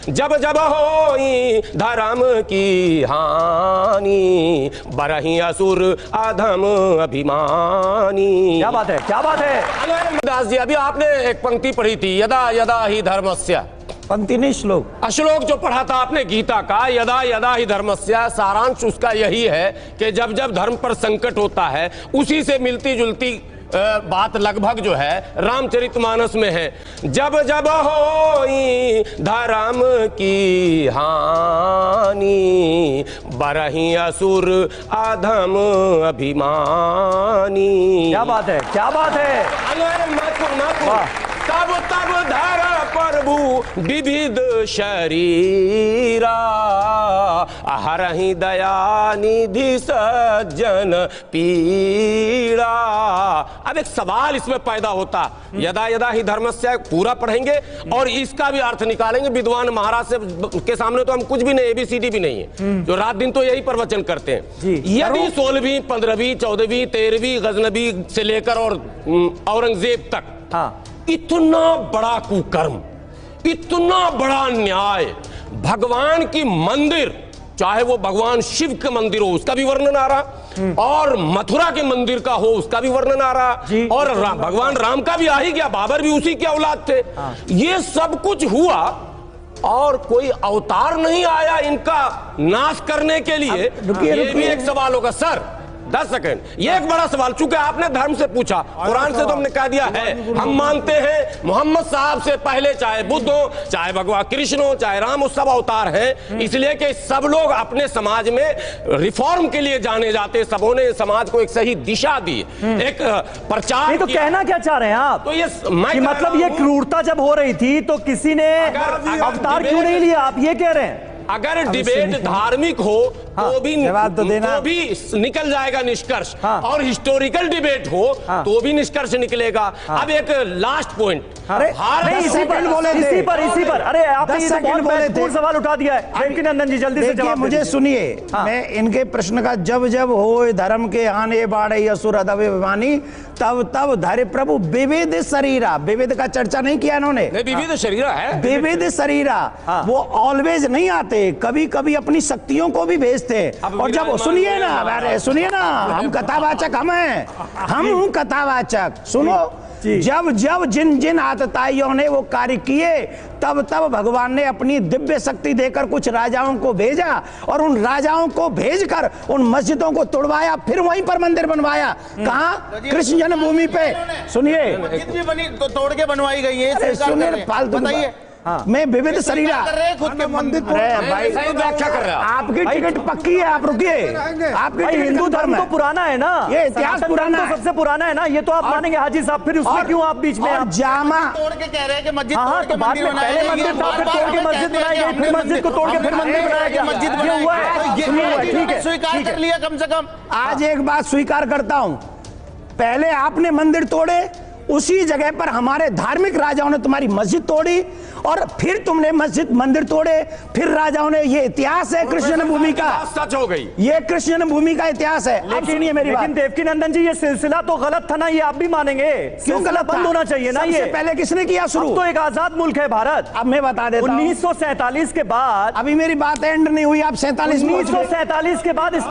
जब जब होई धर्म की हानि, बरही असुर अधम अभिमानी। क्या बात है, क्या बात है। दास जी, अभी आपने एक पंक्ति पढ़ी थी, यदा यदा ही धर्मस्य, पंक्ति नहीं श्लोक, श्लोक जो पढ़ा था आपने गीता का, यदा यदा ही धर्मस्य, सारांश उसका यही है कि जब जब धर्म पर संकट होता है, उसी से मिलती जुलती बात लगभग जो है रामचरितमानस में है। जब जब होई धर्म की हानि, बरही असुर अधम अभिमानी। क्या बात है, क्या बात है। तब तब धर प्रभु विविध शरीरा, हरहि दया निधि सज्जन पीड़ा। अब एक सवाल इसमें पैदा होता, यदा यदा ही धर्मस्य पूरा पढ़ेंगे और इसका भी अर्थ निकालेंगे। विद्वान महाराज से के सामने तो हम कुछ भी नहीं, ABCD भी नहीं है, जो रात दिन तो यही प्रवचन करते हैं। यदि 16वीं 15वीं 14वीं 13वीं गजनबी से लेकर और औरंगजेब तक, हाँ, इतना बड़ा कुकर्म, इतना बड़ा न्याय, भगवान की मंदिर, चाहे वो भगवान शिव के मंदिर हो उसका भी वर्णन आ रहा, और मथुरा के मंदिर का हो उसका भी वर्णन आ रहा, और भगवान राम का भी आ ही गया, बाबर भी उसी के औलाद थे। ये सब कुछ हुआ और कोई अवतार नहीं आया इनका नाश करने के लिए। ये भी एक सवाल होगा सर। 10 सेकंड, ये एक बड़ा सवाल, चूंकि आपने धर्म से पूछा, कुरान से तो हमने कह दिया है, हम मानते हैं मोहम्मद साहब से पहले चाहे बुद्ध हो, चाहे भगवान कृष्ण हो, चाहे राम हो, सब अवतार हैं, इसलिए कि सब लोग अपने समाज में रिफॉर्म के लिए जाने जाते, सबों ने समाज को एक सही दिशा दी, एक प्रचार। तो कहना क्या चाह रहे हैं आप? तो ये मतलब ये क्रूरता जब हो रही थी तो किसी ने अवतार क्यों नहीं लिया, आप ये कह रहे हैं? अगर डिबेट धार्मिक हो तो भी जवाब तो देना, तो भी निकल जाएगा निष्कर्ष, और हिस्टोरिकल डिबेट हो तो भी निष्कर्ष निकलेगा। अब एक लास्ट पॉइंट, इसी पर अरे आपने ये बहुत महत्वपूर्ण सवाल उठा दिया है। वेंकीनंदन जी जल्दी से जवाब मुझे सुनिए। मैं इनके प्रश्न का जब जब हो धर्म के हानि बाढ़ असुर अधम अभिमानी, तब तब धरे प्रभु विविध शरीरा, विविध का चर्चा नहीं किया इन्होंने, विविध शरीरा है, विविध शरीरा, वो ऑलवेज नहीं आते, कभी कभी अपनी शक्तियों को भी भेजते। और जब सुनिए ना, अरे सुनिए ना, हम कथावाचक, हम कथावाचक, सुनो। जब जब जिन जिन आतताइयों ने वो कार्य किए, तब तब भगवान ने अपनी दिव्य शक्ति देकर कुछ राजाओं को भेजा, और उन राजाओं को भेजकर उन मस्जिदों को तोड़वाया, फिर वहीं पर मंदिर बनवाया। कहाँ? कृष्ण जन्मभूमि पे। सुनिए, मस्जिद भी बनी तो तोड़ के बनवाई गई है। सुनिए, फालतू बताइए। मैं विविध शरीरा खुद के मंदिर, भाई व्याख्या कर रहे हैं आपकी टिकट पक्की है, आप रुकिए। आपकी हिंदू धर्म तो पुराना है ना, ये इतिहास पुराना है, सबसे पुराना है ना, ये तो आप मानेंगे हाजी साहब, फिर उसमें क्यों आप बीच में जामा तोड़ के कह रहे हैं कि मस्जिद हाँ, तो बाद में पहले मंदिर था, फिर तोड़ के मस्जिद बनाई गई, फिर मस्जिद को तोड़ के फिर मंदिर बनाया गया, मस्जिद ये हुआ है। ठीक है, स्वीकार कर लिया कम से कम। आज एक बात स्वीकार करता हूं, पहले आपने मंदिर तोड़े, उसी जगह पर हमारे धार्मिक राजाओं ने तुम्हारी मस्जिद तोड़ी, और फिर तुमने मस्जिद मंदिर तोड़े, फिर राजाओं ने, ये इतिहास है कृष्ण जन्मभूमि का, सच हो गई, ये कृष्ण जन्मभूमि का इतिहास है। अब सुनिए मेरी बात। लेकिन देवकीनंदन जी, ये सिलसिला तो गलत था ना, ये आप भी मानेंगे? क्यों गलत बंद होना चाहिए ना? ये पहले किसने किया शुरू? तो एक आजाद मुल्क है भारत। अब मैं बता देता हूं, 1947 के बाद, अभी मेरी बात एंड नहीं हुई, आप 47 1947 के बाद